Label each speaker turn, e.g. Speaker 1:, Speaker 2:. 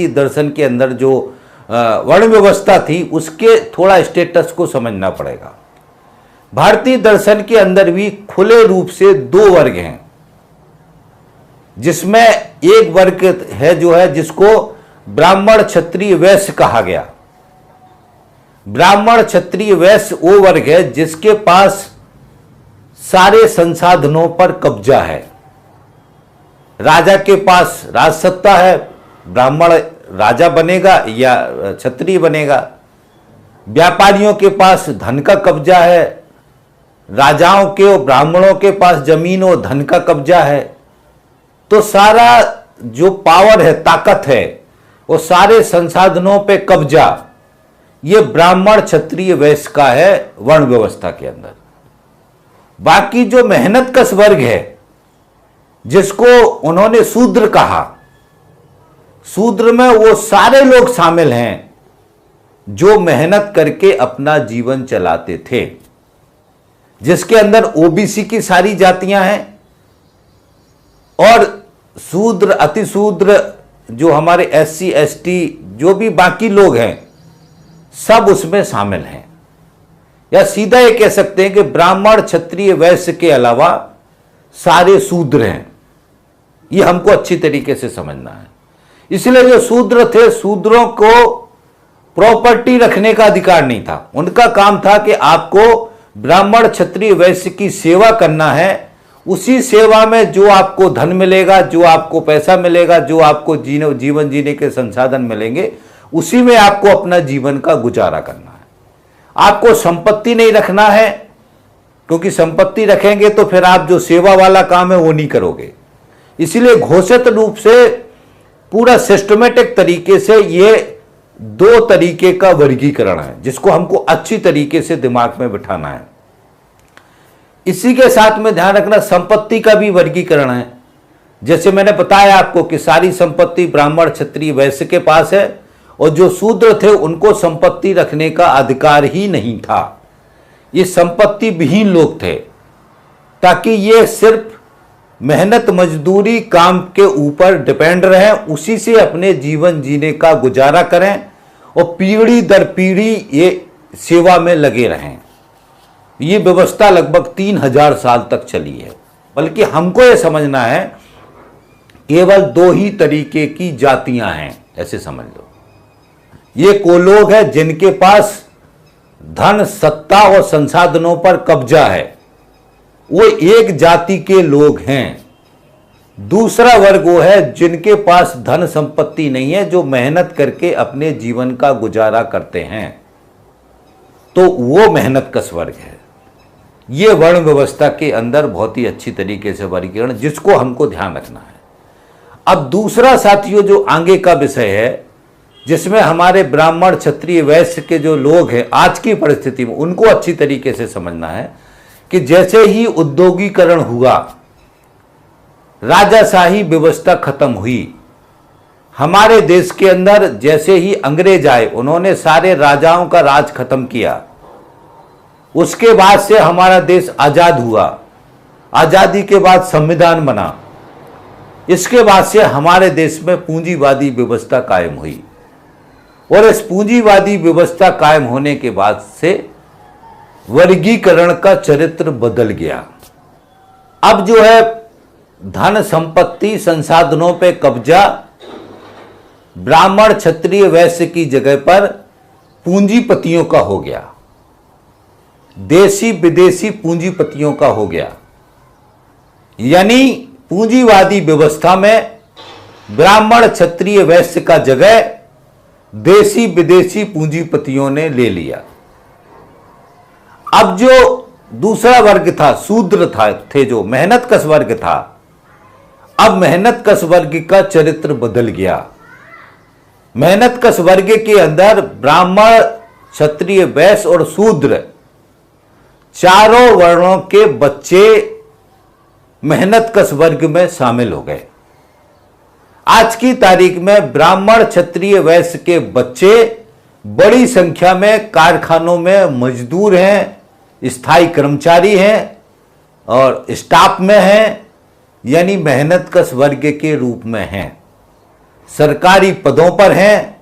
Speaker 1: भारतीय दर्शन के अंदर जो वर्ण व्यवस्था थी उसके थोड़ा स्टेटस को समझना पड़ेगा। भारतीय दर्शन के अंदर भी खुले रूप से दो वर्ग हैं, जिसमें एक वर्ग है जो है जिसको ब्राह्मण क्षत्रिय वैश्य कहा गया। ब्राह्मण क्षत्रिय वैश्य वो वर्ग है जिसके पास सारे संसाधनों पर कब्जा है। राजा के पास राजसत्ता है, ब्राह्मण राजा बनेगा या क्षत्रिय बनेगा। व्यापारियों के पास धन का कब्जा है, राजाओं के और ब्राह्मणों के पास जमीन और धन का कब्जा है। तो सारा जो पावर है, ताकत है, वो सारे संसाधनों पे कब्जा ये ब्राह्मण क्षत्रिय वैश्य का है वर्ण व्यवस्था के अंदर। बाकी जो मेहनत कश वर्ग है जिसको उन्होंने शूद्र कहा, शूद्र में वो सारे लोग शामिल हैं जो मेहनत करके अपना जीवन चलाते थे, जिसके अंदर ओबीसी की सारी जातियां हैं और शूद्र अतिशूद्र जो हमारे एससी एसटी जो भी बाकी लोग हैं सब उसमें शामिल हैं। या सीधा ये कह सकते हैं कि ब्राह्मण क्षत्रिय वैश्य के अलावा सारे शूद्र हैं। ये हमको अच्छी तरीके से समझना है। इसलिए जो शूद्र थे, शूद्रों को प्रॉपर्टी रखने का अधिकार नहीं था। उनका काम था कि आपको ब्राह्मण क्षत्रिय वैश्य की सेवा करना है। उसी सेवा में जो आपको धन मिलेगा, जो आपको पैसा मिलेगा, जो आपको जीवन जीने के संसाधन मिलेंगे, उसी में आपको अपना जीवन का गुजारा करना है। आपको संपत्ति नहीं रखना है, क्योंकि संपत्ति रखेंगे तो फिर आप जो सेवा वाला काम है वो नहीं करोगे। इसीलिए घोषित रूप से पूरा सिस्टमेटिक तरीके से ये दो तरीके का वर्गीकरण है, जिसको हमको अच्छी तरीके से दिमाग में बिठाना है। इसी के साथ में ध्यान रखना, संपत्ति का भी वर्गीकरण है। जैसे मैंने बताया आपको कि सारी संपत्ति ब्राह्मण क्षत्रिय वैश्य के पास है और जो शूद्र थे उनको संपत्ति रखने का अधिकार ही नहीं था। ये संपत्ति विहीन लोग थे, ताकि ये सिर्फ मेहनत मजदूरी काम के ऊपर डिपेंड रहें, उसी से अपने जीवन जीने का गुजारा करें और पीढ़ी दर पीढ़ी ये सेवा में लगे रहें। ये व्यवस्था लगभग 3000 साल तक चली है। बल्कि हमको ये समझना है केवल दो ही तरीके की जातियां हैं, ऐसे समझ लो। ये वो लोग हैं जिनके पास धन, सत्ता और संसाधनों पर कब्जा है, वो एक जाति के लोग हैं। दूसरा वर्ग वो है जिनके पास धन संपत्ति नहीं है, जो मेहनत करके अपने जीवन का गुजारा करते हैं, तो वो मेहनत कश वर्ग है। ये वर्ण व्यवस्था के अंदर बहुत ही अच्छी तरीके से वर्गीकरण, जिसको हमको ध्यान रखना है। अब दूसरा साथियों जो आगे का विषय है, जिसमें हमारे ब्राह्मण क्षत्रिय वैश्य के जो लोग हैं आज की परिस्थिति में, उनको अच्छी तरीके से समझना है कि जैसे ही उद्योगीकरण हुआ, राजाशाही व्यवस्था खत्म हुई, हमारे देश के अंदर जैसे ही अंग्रेज आए, उन्होंने सारे राजाओं का राज खत्म किया। उसके बाद से हमारा देश आजाद हुआ। आजादी के बाद संविधान बना। इसके बाद से हमारे देश में पूंजीवादी व्यवस्था कायम हुई और इस पूंजीवादी व्यवस्था कायम होने के बाद से वर्गीकरण का चरित्र बदल गया। अब जो है धन संपत्ति संसाधनों पे कब्जा ब्राह्मण क्षत्रिय वैश्य की जगह पर पूंजीपतियों का हो गया, देशी विदेशी पूंजीपतियों का हो गया। यानी पूंजीवादी व्यवस्था में ब्राह्मण क्षत्रिय वैश्य का जगह देशी विदेशी पूंजीपतियों ने ले लिया। अब जो दूसरा वर्ग था, शूद्र थे, जो मेहनत कश वर्ग था, अब मेहनत कश वर्ग का चरित्र बदल गया। मेहनत कश वर्ग के अंदर ब्राह्मण क्षत्रिय वैश्य और शूद्र चारों वर्णों के बच्चे मेहनत कश वर्ग में शामिल हो गए। आज की तारीख में ब्राह्मण क्षत्रिय वैश्य के बच्चे बड़ी संख्या में कारखानों में मजदूर हैं, स्थायी कर्मचारी हैं और स्टाफ में हैं, यानी मेहनत कश वर्ग के रूप में हैं। सरकारी पदों पर हैं